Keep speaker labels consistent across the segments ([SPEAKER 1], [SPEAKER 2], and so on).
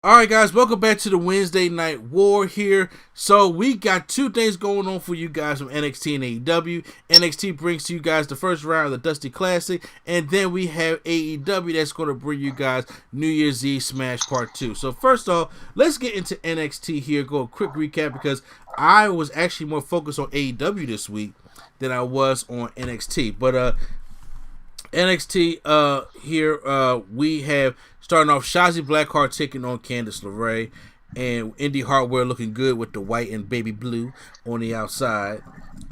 [SPEAKER 1] Alright guys, welcome back to the Wednesday Night War here. So we got two things going on for you guys from NXT and AEW. NXT brings to you guys the first round of the Dusty Classic, and then we have AEW that's going to bring you guys New Year's Eve Smash Part 2. So first off, let's get into NXT here, go a quick recap because I was actually more focused on AEW this week than I was on NXT. But NXT here we have starting off Shotzi Blackheart taking on Candice LeRae, and Indy Hartwell looking good with the white and baby blue on the outside.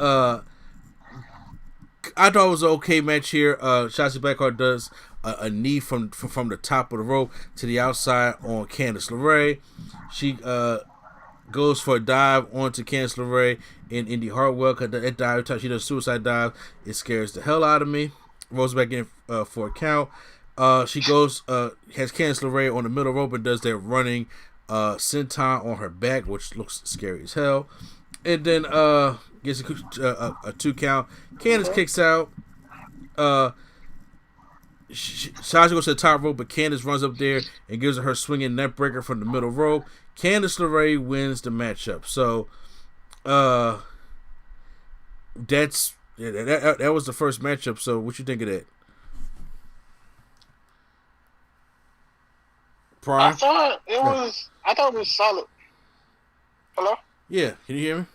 [SPEAKER 1] I thought it was an okay match here. Shotzi Blackheart does a knee from the top of the rope to the outside on Candice LeRae. She goes for a dive onto Candice LeRae and Indy Hartwell. Cause that dive, she does a suicide dive. It scares the hell out of me. Rolls back in for a count. She goes, has Candice LeRae on the middle rope and does that running senton on her back, which looks scary as hell. And then gets a 2 count. Candice kicks out. Shotzi goes to the top rope, but Candice runs up there and gives her swinging neck breaker from the middle rope. Candice LeRae wins the matchup. So that was the first matchup. So what you think of that? Prime?
[SPEAKER 2] I thought it was solid. Hello?
[SPEAKER 1] Yeah, can you hear me?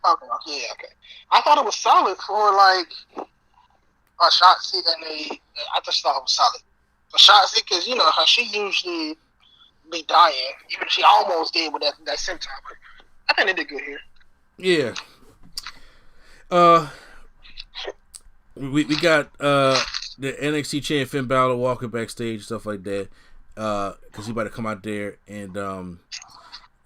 [SPEAKER 2] Okay, okay. I thought it was solid for like a Shotzi and I just thought it was solid. For Shotzi, because you know how she usually be dying. Even she almost did with that senton. But I think they did good here.
[SPEAKER 1] Yeah. We got the NXT champ Finn Balor walking backstage, stuff like that. Because he about to come out there and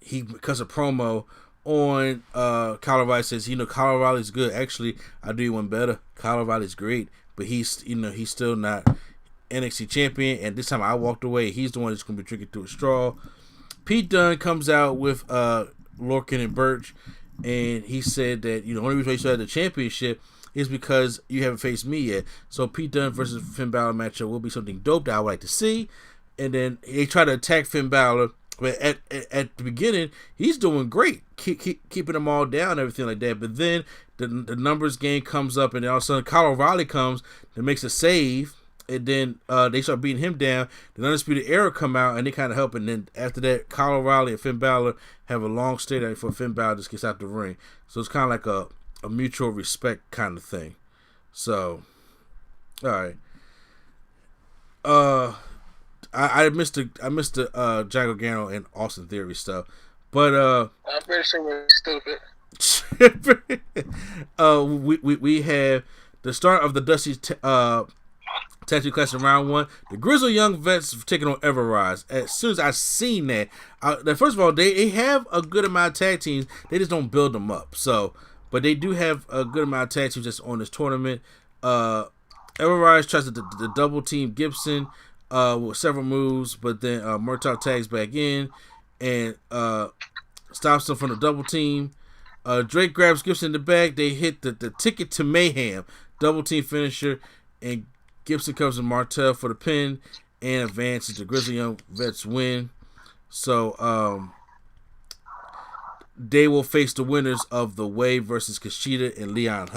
[SPEAKER 1] he cuts a promo on Kyle O'Reilly. Says, Kyle O'Reilly's good. Actually, I do one better. Kyle O'Reilly's great, but he's still not NXT champion. And this time I walked away. He's the one that's going to be drinking through a straw. Pete Dunne comes out with Lorcan and Birch, and he said that the only reason he still had the championship is because you haven't faced me yet. So Pete Dunne versus Finn Balor matchup will be something dope that I would like to see. And then they try to attack Finn Balor, but at the beginning he's doing great, keeping them all down and everything like that. But then the numbers game comes up, and then all of a sudden Kyle O'Reilly comes and makes a save, and then they start beating him down. The Undisputed Era come out and they kind of help, and then after that Kyle O'Reilly and Finn Balor have a long stay there before Finn Balor just gets out the ring. So it's kind of like a mutual respect kind of thing. So, all right. I missed the Jack Gargano and Austin Theory stuff, but
[SPEAKER 2] I'm pretty sure we're stupid.
[SPEAKER 1] we have the start of the Dusty Tattoo Class in round 1. The Grizzled Young Vets taking on Everrise. As soon as I seen that, first of all, they have a good amount of tag teams. They just don't build them up. So, but they do have a good amount of tag teams just on this tournament. Everrise tries to double team Gibson with several moves, but then Murtaugh tags back in and stops them from the double team. Drake grabs Gibson in the back. They hit the ticket to mayhem double team finisher, and Gibson comes to Martel for the pin and advances. The Grizzly Young Vets win. So they will face the winners of the Way versus Kushida and Leon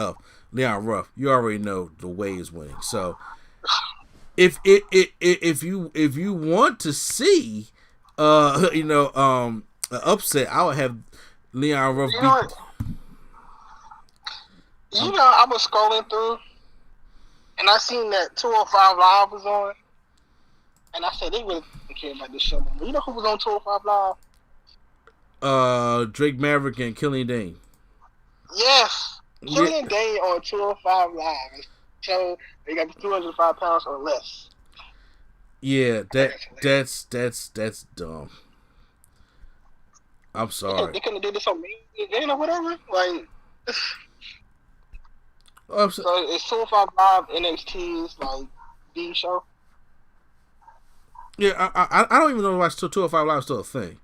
[SPEAKER 1] Ruff. You already know the Way is winning. So if you want to see an upset, I would have Leon Ruff beat.
[SPEAKER 2] I was scrolling through and I seen that 205 Live was on, and I said they really don't care about this show. You know who was on 205
[SPEAKER 1] Live? Drake Maverick and Killian Dane.
[SPEAKER 2] Yes, Killian Dane on 205 Live. So they got 205 pounds or less.
[SPEAKER 1] Yeah, that's dumb. I'm sorry.
[SPEAKER 2] They couldn't have did this on me, or whatever. Like, so it's 205 Live NXT's like B show.
[SPEAKER 1] Yeah, I don't even know why 205 Live is still a thing.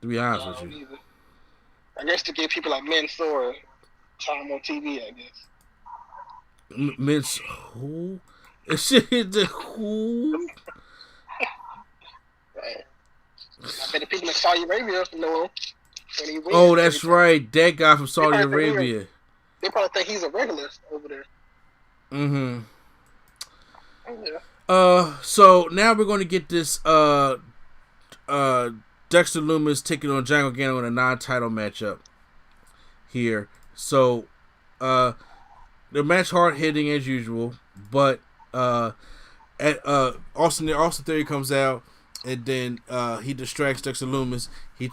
[SPEAKER 1] To be honest with you,
[SPEAKER 2] either. I guess to give people like Mansoor time on TV. I guess.
[SPEAKER 1] Mince who? Shit, who?
[SPEAKER 2] Right. in Saudi Arabia know him. When he wins,
[SPEAKER 1] oh, that's right. That guy from Saudi Arabia.
[SPEAKER 2] They probably think he's a regular over there.
[SPEAKER 1] Mm-hmm.
[SPEAKER 2] Yeah.
[SPEAKER 1] So now we're going to get this Dexter Lumis taking on Johnny Gargano in a non-title matchup here. So the match hard hitting as usual, but Austin Theory comes out and then he distracts Dexter Lumis. He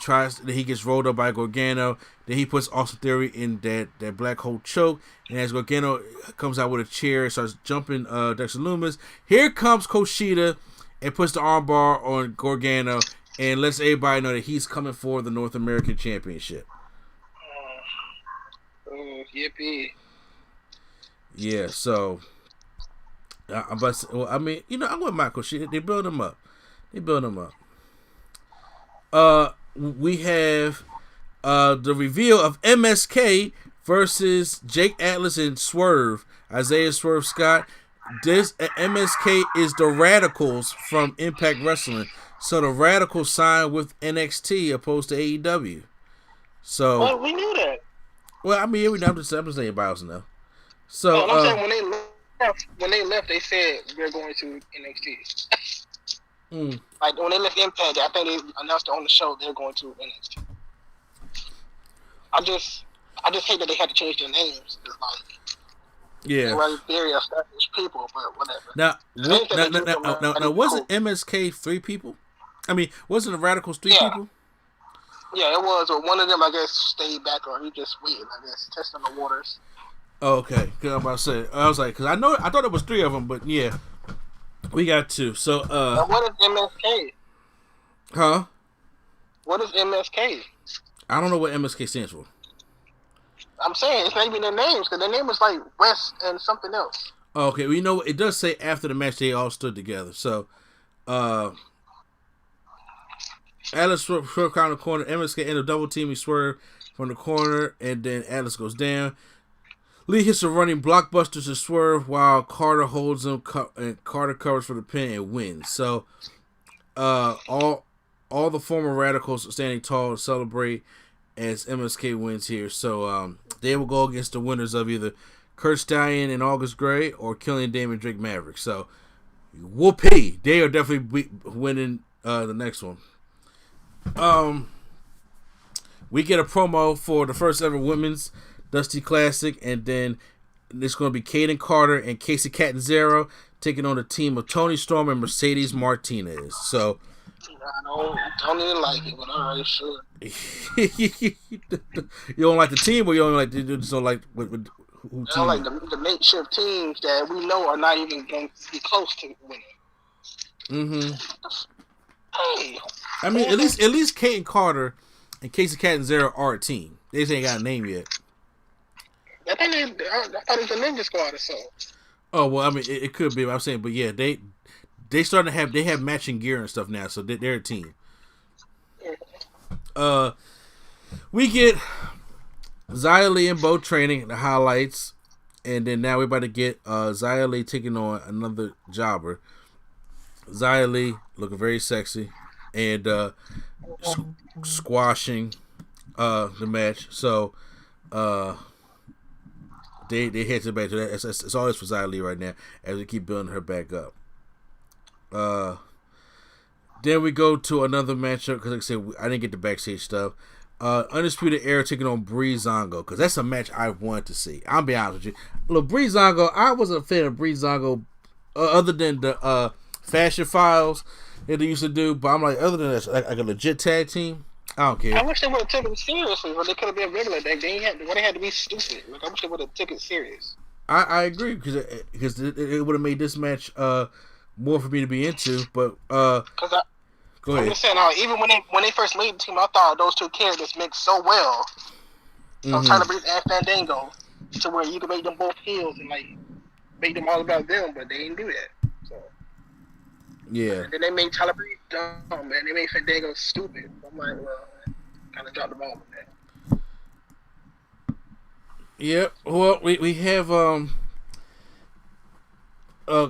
[SPEAKER 1] gets rolled up by Gargano. Then he puts Austin Theory in that black hole choke. And as Gargano comes out with a chair and starts jumping Dexter Lumis, here comes Kushida and puts the armbar on Gargano and lets everybody know that he's coming for the North American Championship.
[SPEAKER 2] Yippee.
[SPEAKER 1] Yeah, so I'm about to say, well, I mean, I'm with Michael Kushida. They build him up. We have the reveal of MSK versus Jake Atlas and Swerve, Isaiah Swerve Scott. This MSK is the Radicals from Impact Wrestling. So the Radicals signed with NXT opposed to AEW. So
[SPEAKER 2] well, we knew that.
[SPEAKER 1] Well, I mean, I'm just saying about now. So
[SPEAKER 2] I'm saying when they left, they said we're going to NXT. Like when they left Impact, I think they announced it on the show they're going to NXT. I just hate that they had to change their names. Like,
[SPEAKER 1] yeah,
[SPEAKER 2] they were very established people, but whatever.
[SPEAKER 1] Now wasn't MSK 3 people? I mean, wasn't the Radicals 3 people?
[SPEAKER 2] Yeah, it was. But one of them, I guess, stayed back, or he just waited. I guess testing the waters.
[SPEAKER 1] Oh, okay. Cause I'm about to say, I was like, because I thought it was 3 of them, but yeah, we got 2. So,
[SPEAKER 2] now what is MSK?
[SPEAKER 1] Huh?
[SPEAKER 2] What is MSK?
[SPEAKER 1] I don't know what MSK stands for.
[SPEAKER 2] I'm saying it's not even their names, because their name was like West and something else.
[SPEAKER 1] Oh, okay, well, you know what? It does say after the match they all stood together. So, Atlas Swerve out of the corner. MSK ended up double teaming Swerve from the corner, and then Atlas goes down. Lee hits a running blockbuster to Swerve while Carter holds him, and Carter covers for the pin and wins. So, all the former Radicals are standing tall to celebrate as MSK wins here. So, they will go against the winners of either Kurt Stallion and August Gray or Killian Damon Drake Maverick. So, whoopee! They are definitely winning the next one. We get a promo for the first ever women's Dusty Classic, and then it's going to be Kaden Carter and Casey Catanzaro taking on a team of Toni Storm and Mercedes Martinez. So,
[SPEAKER 2] I don't even like it, but all right, sure.
[SPEAKER 1] You don't like the team, or you just don't like who team?
[SPEAKER 2] I don't like the makeshift teams that we know are not even going to be close to winning.
[SPEAKER 1] Mm-hmm. Hey, I mean, at least Kaden Carter and Casey Catanzaro are a team. They just ain't got a name yet.
[SPEAKER 2] I thought it was a Ninja Squad or so.
[SPEAKER 1] Oh well, I mean, it could be. But I'm saying, but yeah, they starting to have matching gear and stuff now, so they're a team. We get Xia Li and Bo training, the highlights, and then now we're about to get Xia Li taking on another jobber. Xia Li looking very sexy and squashing the match. So they head to the back. So it's all this for Xia Li right now as we keep building her back up. Then we go to another matchup because, like I said, I didn't get the backstage stuff. Undisputed Era taking on Brie Zongo because that's a match I wanted to see. I'll be honest with you. Look, Brie Zongo, I wasn't a fan of Brie Zongo other than the Fashion Files that they used to do, but I'm like, other than that, like a legit tag team, I don't care.
[SPEAKER 2] I wish they would have taken it seriously, but they could have been regular. They had to be stupid. Like, I wish they would have taken it serious.
[SPEAKER 1] I agree because it would have made this match more for me to be into, but go ahead.
[SPEAKER 2] I'm just saying, even when they first made the team, I thought those two characters mixed so well. So I'm trying to bring and Fandango to where you can make them both heels and like make them all about them, but they didn't do that. So
[SPEAKER 1] yeah.
[SPEAKER 2] And then they made Tyler Breeze dumb, and they made Fandango stupid. I'm like, well, kind of dropped the ball with that.
[SPEAKER 1] Yep. Well, we have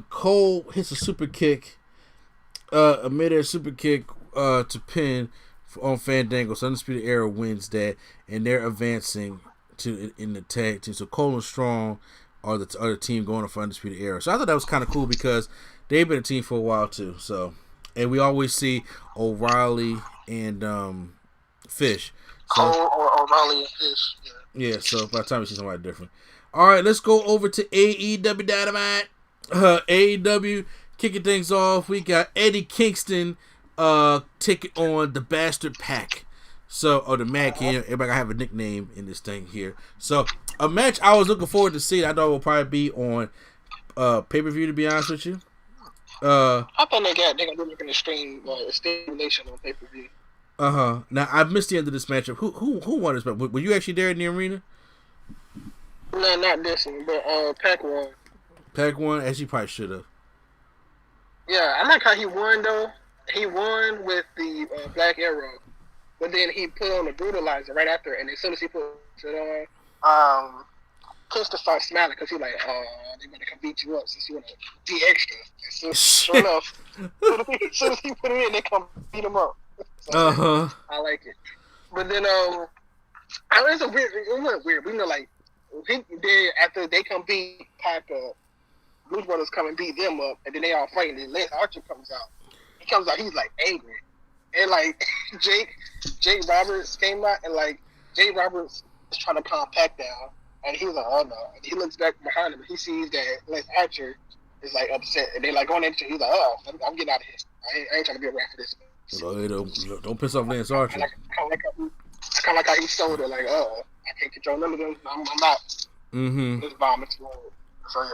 [SPEAKER 1] Cole hits a super kick, a midair super kick to pin on Fandango. So Undisputed Era wins that, and they're advancing to in the tag team. So Cole and Strong are the other team going for Undisputed Era. So I thought that was kind of cool because they've been a team for a while too. So, and we always see O'Reilly and Fish. So,
[SPEAKER 2] Cole or O'Reilly and Fish.
[SPEAKER 1] Yeah. So by the time we see somebody different. All right, let's go over to AEW Dynamite. AEW kicking things off. We got Eddie Kingston taking on the Bastard Pack. So, the Mac here. Everybody gotta have a nickname in this thing here. So, a match I was looking forward to see. I thought it will probably be on pay-per-view, to be honest with you.
[SPEAKER 2] I thought they're gonna be looking to stream stimulation on pay-per-view.
[SPEAKER 1] Now, I missed the end of this matchup. Who won this match? Were you actually there in the arena?
[SPEAKER 2] No, not this one, but Pac won.
[SPEAKER 1] Pac won? As he probably should have.
[SPEAKER 2] Yeah, I like how he won, though. He won with the Black Arrow, but then he put on the Brutalizer right after, and as soon as he put it on, Kingston starts smiling because he's like, oh, they better come beat you up since you want to be extra. And so, sure enough, as soon as he put it in, they come beat him up. So, I like it. But then, it went weird. We know, like, after they come beat Pac up, Blues Brothers come and beat them up, and then they all fighting. Then Lance Archer comes out. He comes out, he's like angry, and like Jake Roberts came out, and like Jake Roberts is trying to calm Pac down, and he was like, oh no. And he looks back behind him, and he sees that Lance Archer is like upset, and they like going into. He's like, oh, I'm getting out of here. I ain't trying to be around for this.
[SPEAKER 1] So, don't piss off Lance Archer.
[SPEAKER 2] I kind of like how he sold it, like, oh, I can't control none of them. I'm out. This bomb is wrong. So yeah.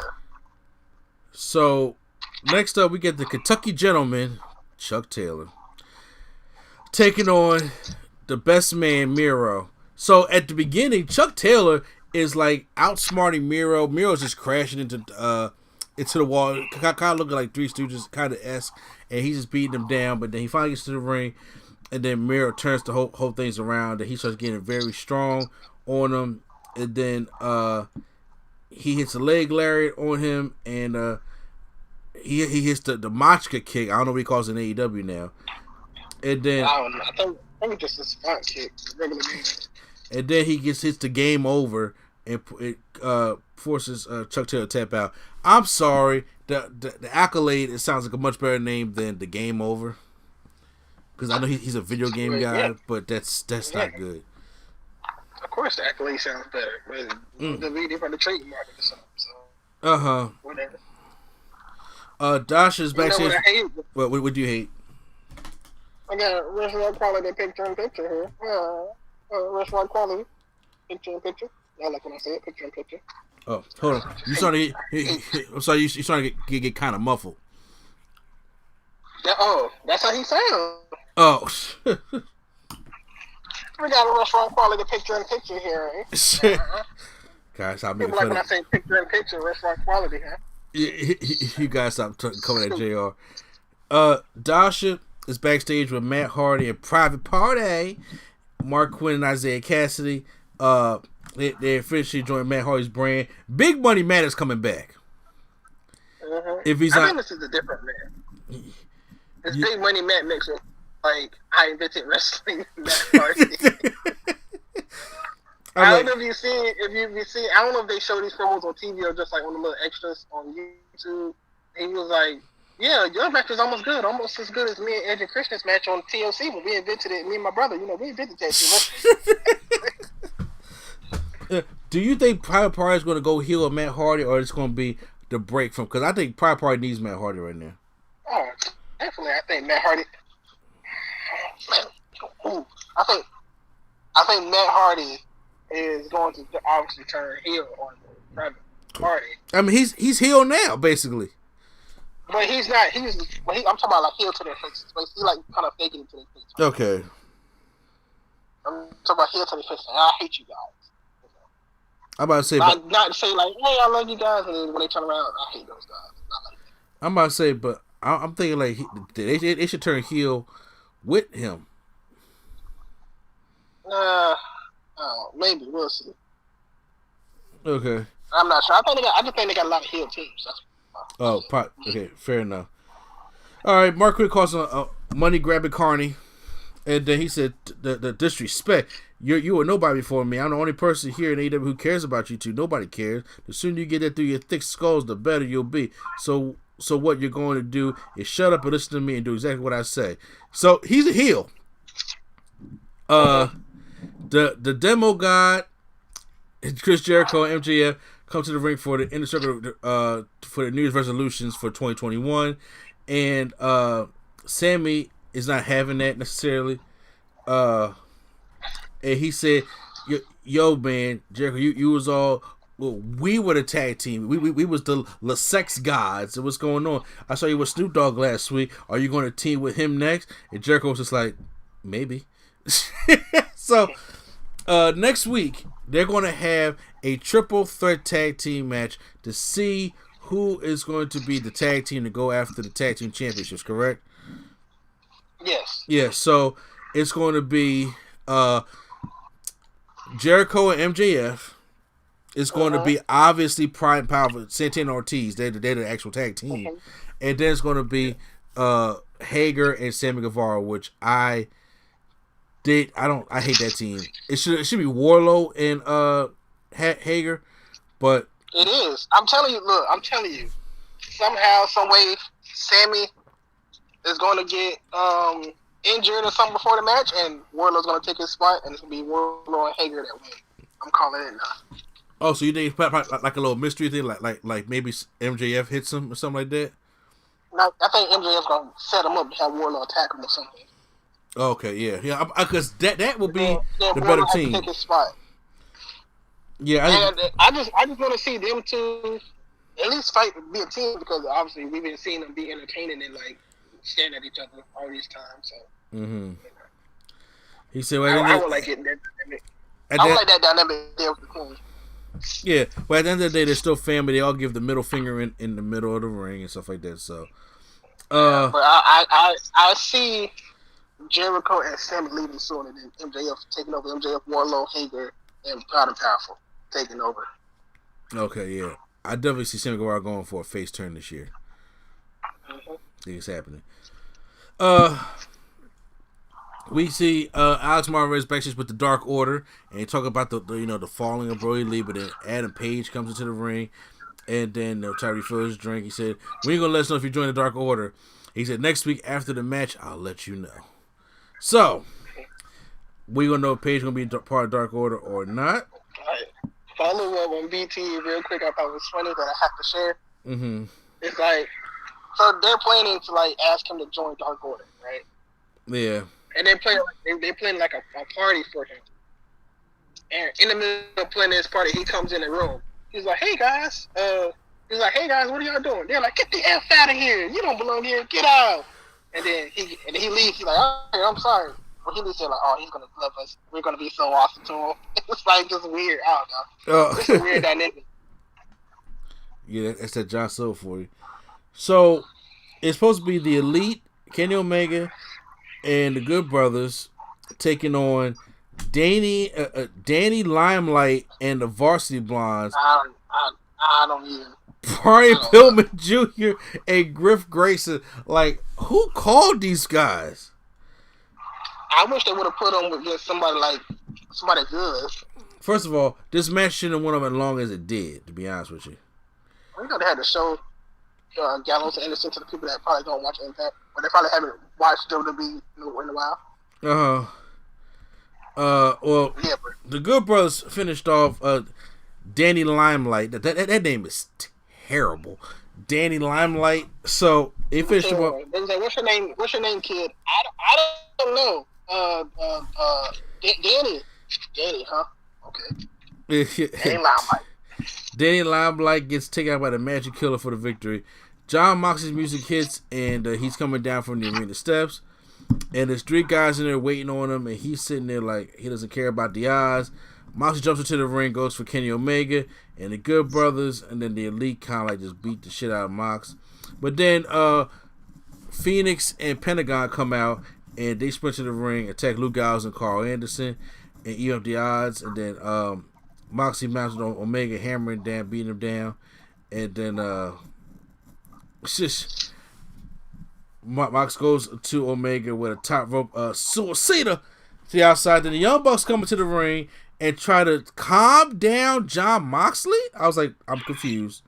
[SPEAKER 1] So, next up, we get the Kentucky Gentleman, Chuck Taylor, taking on the best man, Miro. So, at the beginning, Chuck Taylor is, like, outsmarting Miro. Miro's just crashing into the wall, kind of looking like Three Stooges, kind of esque, and he's just beating him down, but then he finally gets to the ring, and then Miro turns the whole things around, and he starts getting very strong on him, and then, he hits a leg lariat on him, and he hits the Machka kick. I don't know what he calls it in AEW now. And then
[SPEAKER 2] I don't know. I think it's just a spot kick, regular game.
[SPEAKER 1] And then he hits the game over, and it forces Chuck Taylor to tap out. I'm sorry, the accolade, it sounds like a much better name than the game over, because I know he's a video game guy, but that's not good.
[SPEAKER 2] Of course, the accolade sounds better, but the video for the trademark or something. So whatever.
[SPEAKER 1] Dasha's backstage. What do you hate?
[SPEAKER 2] I got restaurant quality picture-in-picture here. Restaurant quality picture-in-picture. I like when I say it, picture-in-picture.
[SPEAKER 1] Oh, hold on. You starting to I'm sorry. You starting to get kind of muffled.
[SPEAKER 2] Yeah, that's how he sounds.
[SPEAKER 1] Oh.
[SPEAKER 2] We got a restaurant quality picture-in-picture here.
[SPEAKER 1] Guys, stop making
[SPEAKER 2] people
[SPEAKER 1] fun
[SPEAKER 2] like when I say picture-in-picture, restaurant quality, huh?
[SPEAKER 1] You guys stop coming at JR. Dasha is backstage with Matt Hardy and Private Party, Mark Quinn and Isaiah Cassidy. They officially joined Matt Hardy's brand. Big Money Matt is coming back. If he's
[SPEAKER 2] I think this is a different man. This Big Money Matt mix with like I invented wrestling Matt Hardy. I don't know if you see. I don't know if they show these promos on TV or just like on the little extras on YouTube. He was like, "Yeah, your match is almost good, almost as good as me and Edge and Christian's match on TLC when we invented it. Me and my brother, we invented that."
[SPEAKER 1] Do you think Private Party is going to go heel of Matt Hardy, or it's going to be the break from? Because I think Private Party needs Matt Hardy right now.
[SPEAKER 2] Oh, definitely. I think Matt Hardy. I think Matt Hardy is going to obviously turn heel on Private Party.
[SPEAKER 1] I mean, he's heel now, basically.
[SPEAKER 2] But he's not. I'm talking about like heel to their faces. But he's like kind of faking it to their face.
[SPEAKER 1] Okay.
[SPEAKER 2] I'm talking about heel to their faces. I hate you guys.
[SPEAKER 1] I'm about to say,
[SPEAKER 2] not to say like, hey, I love you guys, and then when they turn around, I hate those guys. Not like that.
[SPEAKER 1] I'm about to say, but I'm thinking like they should turn heel with him.
[SPEAKER 2] Maybe we'll see.
[SPEAKER 1] Okay.
[SPEAKER 2] I'm not sure. I just think they got a lot of heel teams.
[SPEAKER 1] Okay, fair enough. All right, Mark Quinn calls a money grabbing Carney. And then he said, the disrespect. You were nobody before me. I'm the only person here in AEW who cares about you two. Nobody cares. The sooner you get that through your thick skulls, the better you'll be. So what you're going to do is shut up and listen to me and do exactly what I say. So he's a heel. The demo god, Chris Jericho and MJF come to the ring for the inner circle for the New Year's resolutions for 2021, and Sammy is not having that necessarily. And he said, "Yo, man, Jericho, you was all." Well, we were the tag team. We was the sex gods. What's going on? I saw you with Snoop Dogg last week. Are you going to team with him next? And Jericho was just like, maybe. So next week they're going to have a triple threat tag team match to see who is going to be the tag team to go after the tag team championships. Correct?
[SPEAKER 2] Yes.
[SPEAKER 1] Yeah. So it's going to be Jericho and MJF. It's going to be obviously Prime Power, Santana Ortiz. They're the actual tag team, and then it's going to be Hager and Sammy Guevara, which I hate that team. It should be Warlow and Hager, but
[SPEAKER 2] it is. I'm telling you. Somehow, some way, Sammy is going to get injured or something before the match, and Warlow's going to take his spot, and it's going to be Warlow and Hager that win. I'm calling it now.
[SPEAKER 1] Oh, so you think like a little mystery thing, like maybe MJF hits him or something like that?
[SPEAKER 2] No, I think MJF's gonna set him up to have Warlow attack him or something.
[SPEAKER 1] Okay, yeah, because that would be the
[SPEAKER 2] Warlow
[SPEAKER 1] better team.
[SPEAKER 2] Take his spot.
[SPEAKER 1] Yeah,
[SPEAKER 2] I just want to see them two at least fight, be a team, because obviously we've been seeing them be entertaining and like staring at each other all these times. So.
[SPEAKER 1] Mm-hmm. He said, "Well,
[SPEAKER 2] I would like it. I would like that dynamic there with the Queen."
[SPEAKER 1] Yeah, but at the end of the day, they're still family. They all give the middle finger in the middle of the ring and stuff like that. So,
[SPEAKER 2] but I see Jericho and Sammy leading soon, and then MJF taking over. MJF, Warlow, Hager, and Proud and Powerful taking over.
[SPEAKER 1] Okay, yeah, I definitely see Sammy Guevara going for a face turn this year. I think it's happening. We see Alex Marvez backstage with the Dark Order, and they talk about the falling of Brody Lee, but then Adam Page comes into the ring, and then they'll try to refill his drink. He said, "We ain't gonna let us know if you join the Dark Order." He said, "Next week after the match, I'll let you know." So we gonna know if Page gonna be part of Dark Order or not.
[SPEAKER 2] All right. Follow up on BT real quick. I thought it was funny that I have to share.
[SPEAKER 1] Mm-hmm.
[SPEAKER 2] It's like, so they're planning to like ask him to join Dark Order, right?
[SPEAKER 1] Yeah.
[SPEAKER 2] And they're playing like a party for him. And in the middle of playing this party, he comes in the room. He's like, "Hey guys," what are y'all doing? They're like, "Get the F out of here! You don't belong here. Get out!" And then he leaves. He's like, "Oh, I'm sorry." But he leaves there like, "Oh, he's gonna love us. We're gonna be so awesome to him." It's like just weird. I don't know. It's a weird dynamic.
[SPEAKER 1] Yeah, that's that John Silver for you. So it's supposed to be the Elite, Kenny Omega, and the Good Brothers taking on Danny Limelight and the Varsity Blondes.
[SPEAKER 2] I don't even.
[SPEAKER 1] Brian Pillman Jr. and Griff Grayson. Like, who called these guys?
[SPEAKER 2] I wish they would have put them with just somebody good.
[SPEAKER 1] First of all, this match shouldn't have went on as long as it did, to be honest with you.
[SPEAKER 2] They had to show Gallows and Anderson to the people that probably don't watch Impact, or they probably haven't watched WWE in a while.
[SPEAKER 1] Well,
[SPEAKER 2] yeah,
[SPEAKER 1] the Good Brothers finished off Danny Limelight. That name is terrible. Danny Limelight. So they finished him up.
[SPEAKER 2] They was like, "What's your name? What's your name, kid?" I don't know. Danny, huh? Okay. Danny Limelight.
[SPEAKER 1] Danny Limelight gets taken out by the Magic Killer for the victory. John Moxley's music hits, and he's coming down from the arena steps. And there's three guys in there waiting on him, and he's sitting there like he doesn't care about the odds. Moxley jumps into the ring, goes for Kenny Omega, and the Good Brothers, and then the Elite kind of like just beat the shit out of Mox. But then Phoenix and Pentagon come out, and they sprint to the ring, attack Luke Gallows and Carl Anderson, and even up the odds. And then Moxley mounted on Omega, hammering down, beating him down, and then it's just Mox goes to Omega with a top rope suicida to the outside. Then the Young Bucks come into the ring and try to calm down Jon Moxley. I was like, I'm confused.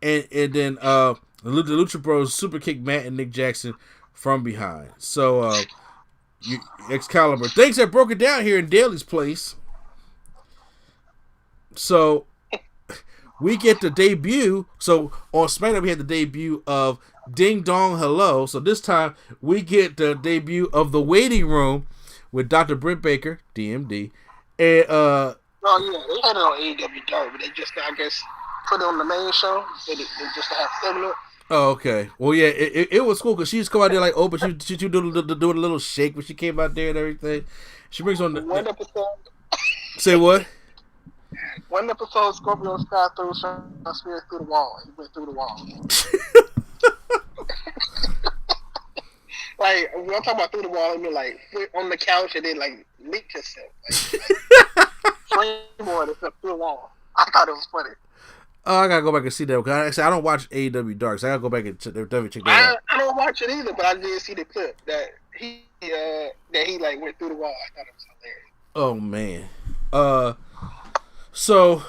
[SPEAKER 1] And then the Lucha Bros super kick Matt and Nick Jackson from behind. So Excalibur, things have broken down here in Daly's place. So we get the debut. So on SmackDown we had the debut of Ding Dong Hello. So this time we get the debut of the Waiting Room with Dr. Brent Baker, DMD, and
[SPEAKER 2] oh yeah, they had it on AEW Dark, but they just I guess put it on the main show. They just have similar.
[SPEAKER 1] Oh, okay. Well, yeah, it was cool because she just come out there like, oh, but she doing a little shake when she came out there and everything. She brings on
[SPEAKER 2] one episode.
[SPEAKER 1] Say what?
[SPEAKER 2] One episode, Scorpio Sky threw Spears through the wall. He went through the wall. Like when I'm talking about through the wall, I mean like on the couch and then like leaked himself. Like, springboard and stuff through the wall. I thought it was funny.
[SPEAKER 1] Oh, I gotta go back and see that because I don't watch AEW Dark, so I gotta go back and definitely check that out.
[SPEAKER 2] I don't watch it either, but I did see the clip that he like went through the wall. I thought it was hilarious.
[SPEAKER 1] Oh man. So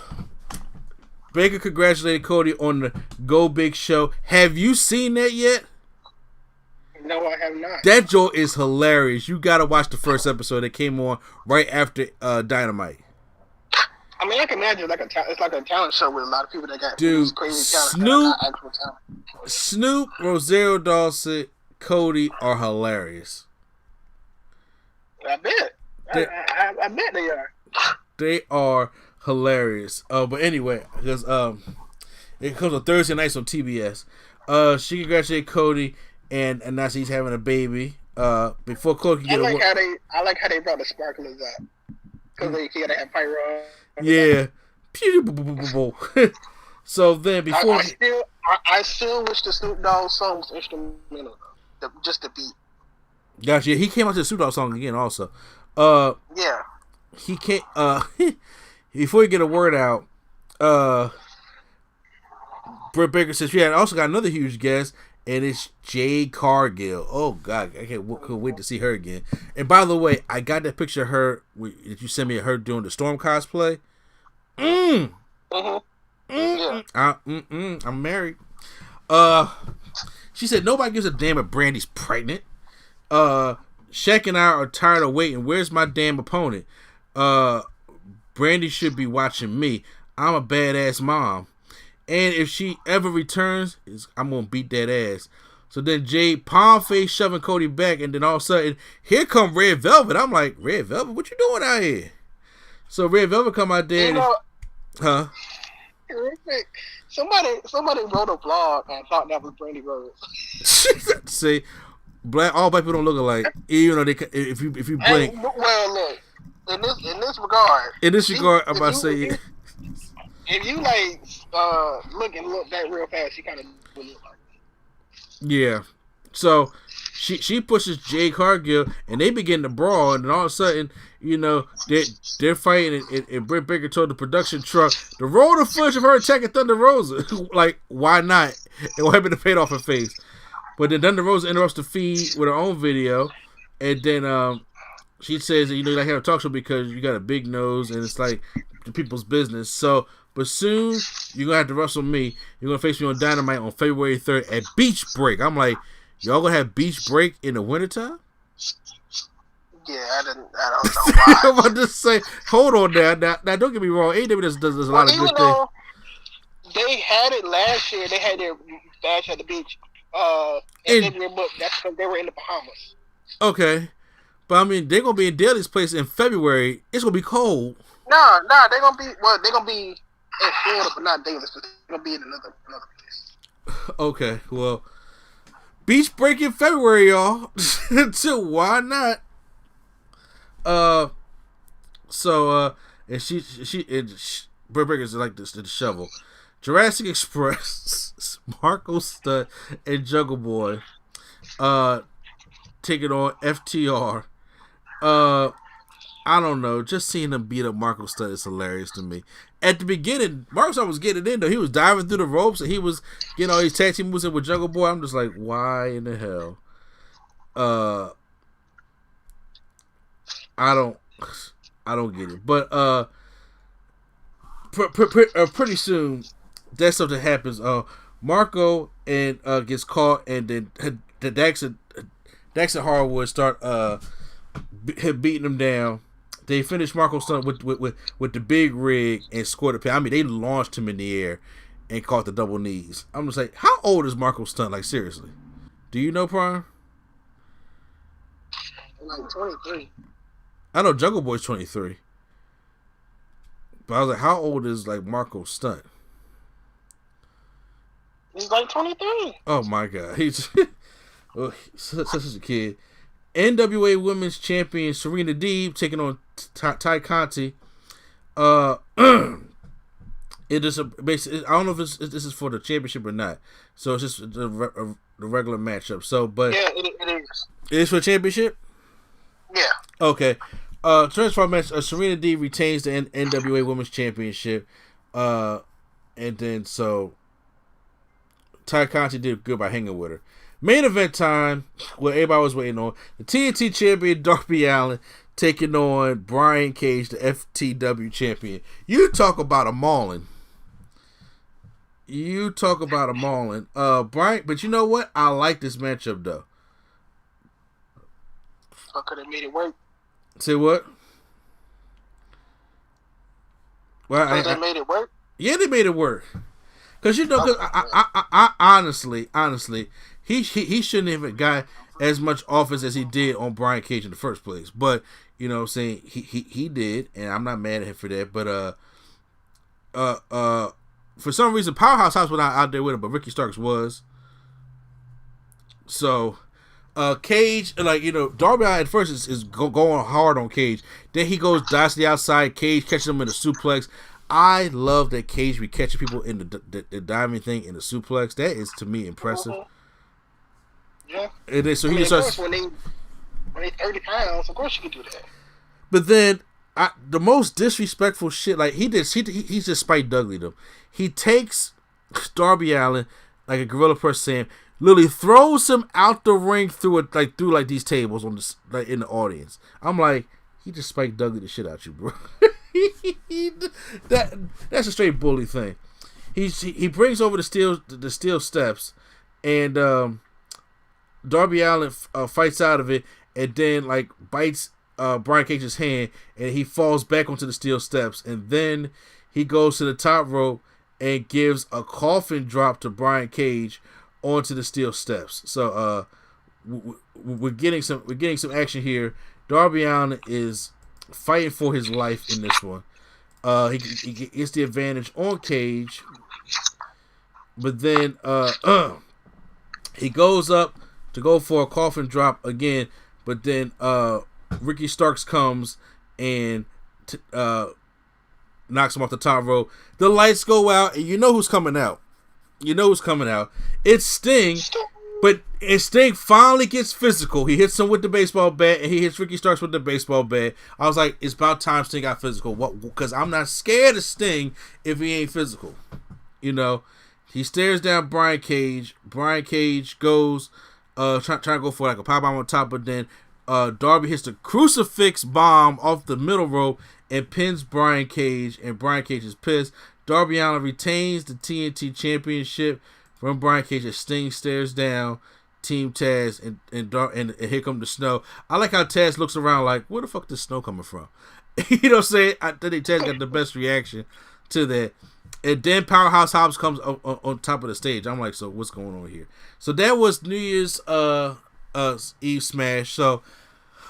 [SPEAKER 1] Baker congratulated Cody on the Go Big show. Have you seen that yet?
[SPEAKER 2] No, I have not.
[SPEAKER 1] That joke is hilarious. You gotta watch the first episode that came on right after Dynamite.
[SPEAKER 2] I mean, I can imagine it's like a talent show with a lot of people that got crazy talent.
[SPEAKER 1] Snoop, Rosario Dawson, Cody are hilarious.
[SPEAKER 2] I bet. I bet they are.
[SPEAKER 1] They are hilarious. But anyway, because it comes on Thursday nights on TBS. She congratulated Cody and now she's having a baby. Before Cody can get
[SPEAKER 2] I like how they brought the sparklers up because they gotta have pyro.
[SPEAKER 1] Yeah. So then before
[SPEAKER 2] I still wish the Snoop Dogg song was instrumental, just the beat.
[SPEAKER 1] Gotcha. He came out to the Snoop Dogg song again also.
[SPEAKER 2] Yeah.
[SPEAKER 1] He can't before you get a word out, Brent Baker says we had also got another huge guest, and it's Jade Cargill. Oh God, I can't wait to see her again. And by the way, I got that picture of her that you sent me of her doing the Storm cosplay. I'm married. She said nobody gives a damn if Brandy's pregnant. Shaq and I are tired of waiting. Where's my damn opponent? Brandy should be watching me. I'm a badass mom. And if she ever returns, I'm going to beat that ass. So then Jade palm face shoving Cody back. And then all of a sudden, here come Red Velvet. I'm like, Red Velvet, what you doing out here? So Red Velvet come out there. Huh?
[SPEAKER 2] Somebody wrote a blog and thought that was Brandy Rhodes.
[SPEAKER 1] See, all black people don't look alike. Even though if you blink.
[SPEAKER 2] Well, look, in this regard.
[SPEAKER 1] I'm about to say.
[SPEAKER 2] If you like look back real fast, she kind of look like it.
[SPEAKER 1] Yeah. So she pushes Jade Cargill and they begin to brawl, and then all of a sudden, they're fighting, and Brent Baker told the production truck to roll the footage of her attacking Thunder Rosa. Like, why not? And what happened to paint off her face? But then Thunder Rosa interrupts the feed with her own video, and then she says that you like have a talk show because you got a big nose and it's like the people's business. So, but soon you're gonna have to wrestle me. You're gonna face me on Dynamite on February 3rd at Beach Break. I'm like, y'all gonna have Beach Break in the wintertime?
[SPEAKER 2] Yeah, I don't know why.
[SPEAKER 1] I'm about to say, hold on now. Now don't get me wrong. AEW does a lot of good things.
[SPEAKER 2] They had it last year. They had their bash at the beach. That's because they were in the Bahamas.
[SPEAKER 1] Okay. But I mean, they're gonna be in Daly's place in February. It's gonna be cold.
[SPEAKER 2] No, they're gonna be in Florida, but not Daly's. They're gonna be in another place. Okay,
[SPEAKER 1] well, Beach Break in February, y'all. So why not? And Brent Baker's like this the shovel. Jurassic Express, Marco Stunt, and Jungle Boy, taking on FTR. I don't know. Just seeing him beat up Marco Stunt is hilarious to me. At the beginning, Marco Stunt was getting in though. He was diving through the ropes and he was, his tag team moves in with Jungle Boy. I'm just like, why in the hell? I don't get it. But pretty soon, that stuff that happens. Marco and gets caught, and then Dax and Hardwood start beating him down. They finish Marco Stunt with the big rig and scored a pin. I mean, they launched him in the air and caught the double knees. I'm just like, how old is Marco Stunt? Like, seriously, do you know, Prime?
[SPEAKER 2] Like 23.
[SPEAKER 1] I know Jungle Boy's 23, but I was like, how old is like Marco Stunt?
[SPEAKER 2] He's like 23.
[SPEAKER 1] Oh my god, he's such a kid. NWA Women's Champion Serena Deeb taking on Ty Conti. It is basically, I don't know if this is for the championship or not. So it's just the regular matchup. So, but
[SPEAKER 2] yeah, it is.
[SPEAKER 1] It is for the championship.
[SPEAKER 2] Yeah.
[SPEAKER 1] Okay. Transfer match. Serena Deeb retains the NWA Women's Championship. And then so Ty Conti did good by hanging with her. Main event time, what everybody was waiting on. The TNT champion Darby Allin taking on Brian Cage, the FTW champion. You talk about a mauling. Brian, but you know what? I like this matchup though.
[SPEAKER 2] I could have made it work.
[SPEAKER 1] Say what? Well,
[SPEAKER 2] they made it work.
[SPEAKER 1] Yeah, they made it work. Cause I honestly, he shouldn't have got as much offense as he did on Brian Cage in the first place. But you know what I'm saying, he did, and I'm not mad at him for that. But for some reason Powerhouse Hobbs was not out there with him, but Ricky Starks was. So Cage, like, Darby at first is going hard on Cage. Then he dives to the outside. Cage catches him in a suplex. I love that Cage be catching people in the diving thing in the suplex. That is, to me, impressive.
[SPEAKER 2] Yeah.
[SPEAKER 1] It is. So he just starts.
[SPEAKER 2] When they 30 pounds, of course you can do that.
[SPEAKER 1] But then the most disrespectful shit, like he's just Spike Dudley them. He takes Darby Allin like a gorilla press Sam. Literally throws him out the ring through these tables on this, like, in the audience. I'm like, he just Spike Dudley the shit out you, bro. That's a straight bully thing. He brings over the steel steps, and Darby Allin fights out of it, and then like bites Brian Cage's hand, and he falls back onto the steel steps, and then he goes to the top rope and gives a coffin drop to Brian Cage onto the steel steps. So we're getting some action here. Darby Allin is fighting for his life in this one. He gets the advantage on Cage, but then he goes up to go for a coffin drop again, but then Ricky Starks comes and knocks him off the top rope. The lights go out, and you know who's coming out. It's Sting, but Sting finally gets physical. He hits him with the baseball bat, and he hits Ricky Starks with the baseball bat. I was like, it's about time Sting got physical. What? Because I'm not scared of Sting if he ain't physical. He stares down Brian Cage. Brian Cage goes, trying to go for like a pop bomb on top, but then Darby hits the crucifix bomb off the middle rope and pins Brian Cage, and Brian Cage is pissed. Darby Allin retains the TNT Championship from Brian Cage as Sting stares down Team Taz, and here comes the snow. I like how Taz looks around like, where the fuck is snow coming from? You know what I'm saying? I think Taz got the best reaction to that. And then Powerhouse Hobbs comes on top of the stage. I'm like, so what's going on here? So that was New Year's Eve Smash. So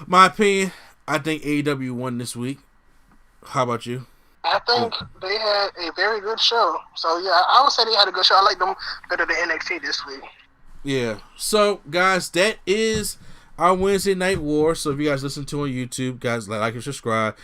[SPEAKER 1] my opinion, I think AEW won this week. How about you?
[SPEAKER 2] I think they had a very good show. So, yeah, I would say they had a good show. I like them better than NXT this week.
[SPEAKER 1] Yeah. So, guys, that is our Wednesday Night War. So, if you guys listen to on YouTube, guys, like and subscribe.